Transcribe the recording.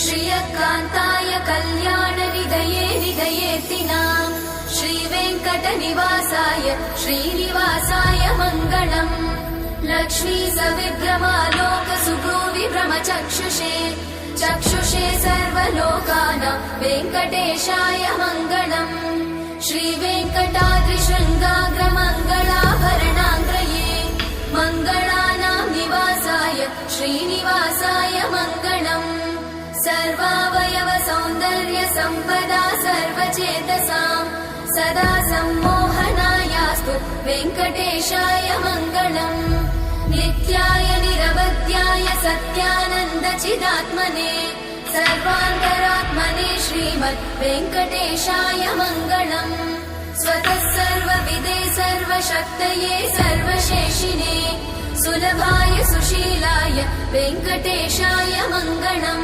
श्रियकान्ताय कल्याणनिधये निधयेतिनाम् श्रीवेङ्कटनिवासाय श्रीनिवासाय मङ्गलम् लक्ष्मी सविभ्रमालोकसुभ्रूविभ्रमचक्षुषे चक्षुषे सर्वलोकानां वेङ्कटेशाय मङ्गलम् श्रीवेङ्कटाद्रिशृङ्गाग्रमङ्गलाभरणाङ्ग्रये मङ्गलानां निवासाय श्रीनिवासाय मङ्गलम् सर्वावयव सौन्दर्य सम्पदा सर्वचेतसां सदा सम्मोहनायास्तु वेङ्कटेशाय मङ्गलम् नित्याय निरवध्याय सत्यानन्दचिदात्मने सर्वान्तरात्मने श्रीमद् वेङ्कटेशाय मङ्गलम् स्वतः सर्वविदे सर्वशक्तये सर्वशेषिने सुलभाय सुशीलाय वेङ्कटेशाय मङ्गलम्।